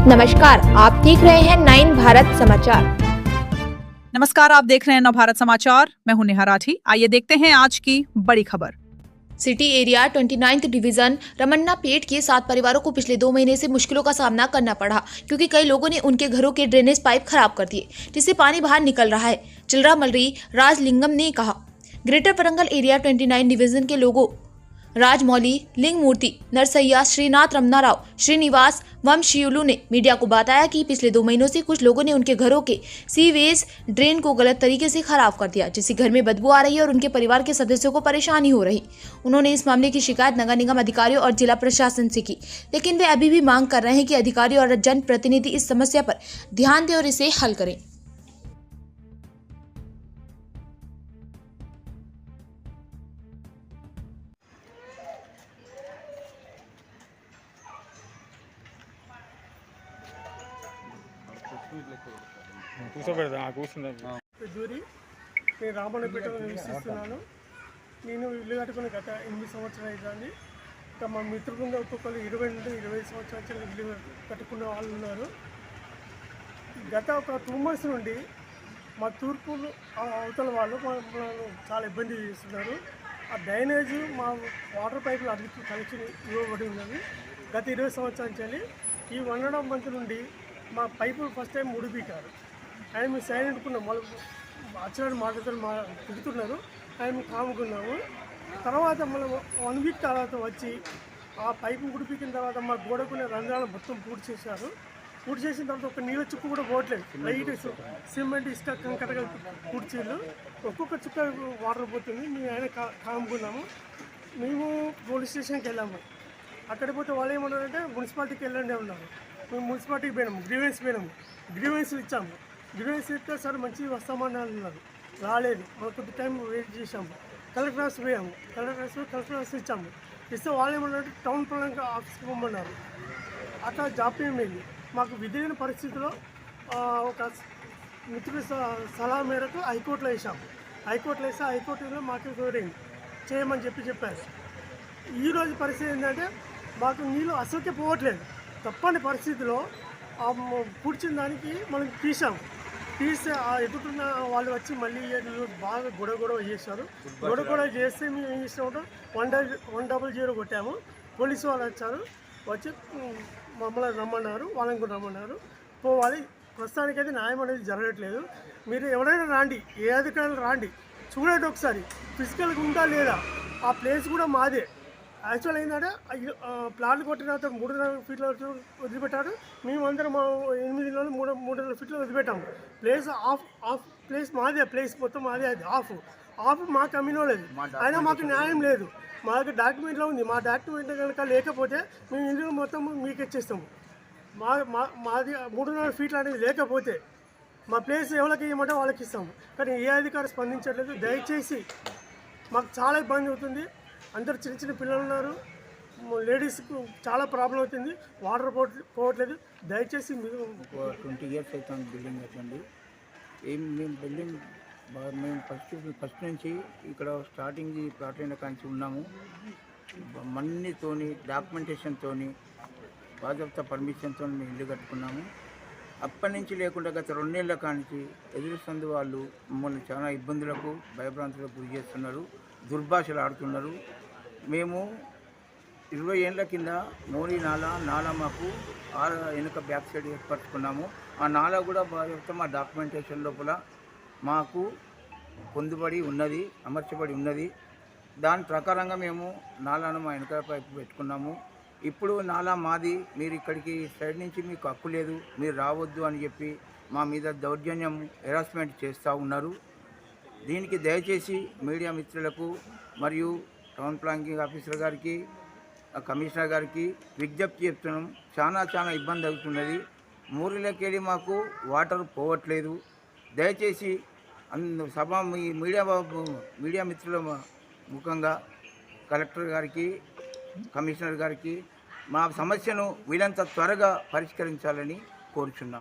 नमस्कार, आप देख रहे हैं 9 भारत समाचार। नमस्कार, आप देख रहे हैं नव भारत समाचार। मैं हूं नेहा राठी। आइए देखते हैं आज की बड़ी खबर। City area 29th division Ramannapet के 7 परिवारों को पिछले 2 महीने से मुश्किलों का सामना करना पड़ा, क्योंकि कई लोगों ने उनके घरों के ड्रेनेज पाइप खराब कर दिए, जिससे पानी बाहर निकल रहा है। चिलरा मलरी राजलिंगम ने कहा। ग्रेटर परंगल एरिया 29 डिवीजन के लोगों राजमौली, लिंग मूर्ति, नरसैया, श्रीनाथ रमना राव, श्रीनिवास वंशियुलू ने मीडिया को बताया कि पिछले 2 महीनों से कुछ लोगों ने उनके घरों के सीवेज ड्रेन को गलत तरीके से खराब कर दिया, जिससे घर में बदबू आ रही है और उनके परिवार के सदस्यों को परेशानी हो रही। उन्होंने इस मामले की शिकायत नगर निगम अधिकारियों और जिला प्रशासन से की, लेकिन वे अभी भी मांग कर रहे हैं कि अधिकारी और जनप्रतिनिधि इस समस्या पर ध्यान दें और इसे हल करें। జూరి నేను రామన్నపేటలో నివసిస్తున్నాను. నేను ఇల్లు కట్టుకుని గత 8 సంవత్సరాలు అవుతుంది. ఇంకా మా మిత్రులు ఒక్కొక్కరు 20 నుండి 25 సంవత్సరాల ఇల్లు కట్టుకున్న వాళ్ళు ఉన్నారు. గత ఒక 2 months నుండి మా తూర్పు అవతల వాళ్ళు మనల్ని చాలా ఇబ్బంది చేస్తున్నారు. ఆ డ్రైనేజ్ మా వాటర్ పైపులు అడిగి కనెక్షన్ ఇవ్వబడి ఉన్నది. గత 20 సంవత్సరాల నుంచి ఈ 1.5 month నుండి మా పైపులు ఫస్ట్ టైం ముడిపీకారు. ఆయన మేము సైలెంట్ ఉన్నాం, వాళ్ళు అచ్చడి మాటతో తిరుగుతున్నారు. ఆయన మేము కాముకున్నాము. తర్వాత మళ్ళీ 1 week తర్వాత వచ్చి ఆ పైపు ఉడిపికిన తర్వాత మా గోడకునే రంధ్రాలు మొత్తం పూర్తి చేశారు. పూర్తి చేసిన తర్వాత ఒక నీళ్ళ చుక్క కూడా పోవట్లేదు. లైట్ సిమెంట్ ఇసుక కంకరగా పూడ్చిళ్ళు, ఒక్కొక్క చుక్క వాటర్ పోతుంది. మేము ఆయన కాముకున్నాము. మేము పోలీస్ స్టేషన్కి వెళ్ళాము. అక్కడికి పోతే వాళ్ళు ఏమన్నారంటే మున్సిపాలిటీకి వెళ్ళండి ఉన్నారు. మేము మున్సిపాలిటీకి పోయినాము, గ్రీవెన్స్ ఇచ్చాము. గ్రీవెన్స్ ఇస్తే సార్ మంచి వస్తామని అన్నారు. రాలేదు. మనం కొద్ది టైం వెయిట్ చేసాము. కలెక్టర్ ఆఫీస్ పోయాము. కలెక్టర్ ఆఫీస్ ఇచ్చాము. ఇస్తే వాళ్ళు ఏమన్నారంటే టౌన్ ప్లాన్ ఆఫీస్కి పోమన్నారు. అట్లా జాప్యం అయింది. మాకు విధిలేని పరిస్థితిలో ఒక మిత్రుడి సలహా మేరకు హైకోర్టులో వేసాము. హైకోర్టులో వేస్తే హైకోర్టులో మాకు దూరైంది చేయమని చెప్పారు. ఈరోజు పరిస్థితి ఏంటంటే మాకు నీళ్ళు అసలుకే పోవట్లేదు. తప్పని పరిస్థితిలో పూడ్చిన దానికి మనం తీసాము. తీస్తే ఎదుగుతున్న వాళ్ళు వచ్చి మళ్ళీ బాగా గొడవ చేశారు. గొడవ చేస్తే మేము ఏం చేసినామంటే 100 కొట్టాము. పోలీసు వాళ్ళు వచ్చి మమ్మల్ని రమ్మన్నారు, వాళ్ళని కూడా రమ్మన్నారు. పోవాలి. ప్రస్తుతానికైతే న్యాయం అనేది జరగట్లేదు. మీరు ఎవరైనా రాండి, ఏ అధికారులు రాండి, చూడండి ఒకసారి ఫిజికల్గా ఉందా లేదా. ఆ ప్లేస్ కూడా మాదే. యాక్చువల్ ఏంటంటే ప్లాట్లు కొట్టిన తర్వాత 300 feet వదిలిపెట్టారు. మేమందరం 8 నెలలు 300 feet వదిలిపెట్టాము. ప్లేస్ ఆఫ్ ప్లేస్ మాదే. ప్లేస్ మొత్తం మాదే. అది ఆఫ్ మాకు అమ్మినో లేదు. అయినా మాకు న్యాయం లేదు. మాకు డాక్యుమెంట్లో ఉంది. మా డాక్యుమెంట్ కనుక లేకపోతే మేము ఇల్లు మొత్తం మీకు ఇచ్చేస్తాము. మాది 300 feet అనేది లేకపోతే మా ప్లేస్ ఎవరికి ఇవ్వమంటే వాళ్ళకి ఇస్తాము. కానీ ఏ అధికారి స్పందించట్లేదు. దయచేసి మాకు చాలా ఇబ్బంది అవుతుంది. అందరు చిన్న పిల్లలు ఉన్నారు. లేడీస్కు చాలా ప్రాబ్లం అవుతుంది. వాటర్ పోవట్లేదు. దయచేసి మీరు 20 years అవుతుంది బిల్డింగ్ కట్టండి. మేము బిల్డింగ్ మేము ఫస్ట్ నుంచి ఇక్కడ స్టార్టింగ్ ఈ ప్లాట్ అయిన కాంచి ఉన్నాము. మన్నీతోని డాక్యుమెంటేషన్తోని బాధ్యత పర్మిషన్తో మేము ఇల్లు కట్టుకున్నాము. అప్పటి నుంచి లేకుండా గత 2 నెలల కాంచి ఎదురుసందు వాళ్ళు మమ్మల్ని చాలా ఇబ్బందులకు భయభ్రాంతులకు గురి చేస్తున్నారు. దుర్భాషలు ఆడుతున్నారు. మేము 20 ఏళ్ళ కింద మోరీ నాలా మాకు వెనుక బ్యాక్ సైడ్ ఏర్పరచుకున్నాము. ఆ నాలా కూడా మా డాక్యుమెంటేషన్ లోపల మాకు పొందుబడి ఉన్నది, అమర్చబడి ఉన్నది. దాని ప్రకారంగా మేము నాలాను మా వెనుక పైపు పెట్టుకున్నాము. ఇప్పుడు నాలా మాది, మీరు ఇక్కడికి సైడ్ నుంచి మీకు హక్కు లేదు, మీరు రావద్దు అని చెప్పి మా మీద దౌర్జన్యం హెరాస్మెంట్ చేస్తూ ఉన్నారు. దీనికి దయచేసి మీడియా మిత్రులకు మరియు టౌన్ ప్లానింగ్ ఆఫీసర్ గారికి, కమిషనర్ గారికి విజ్ఞప్తి చెప్తున్నాం. చాలా ఇబ్బంది అవుతున్నది. మూరిలోకి మాకు వాటర్ పోవట్లేదు. దయచేసి మీడియా మిత్రుల ముఖంగా కలెక్టర్ గారికి, కమిషనర్ గారికి మా సమస్యను వీలంత త్వరగా పరిష్కరించాలని కోరుచున్నాం.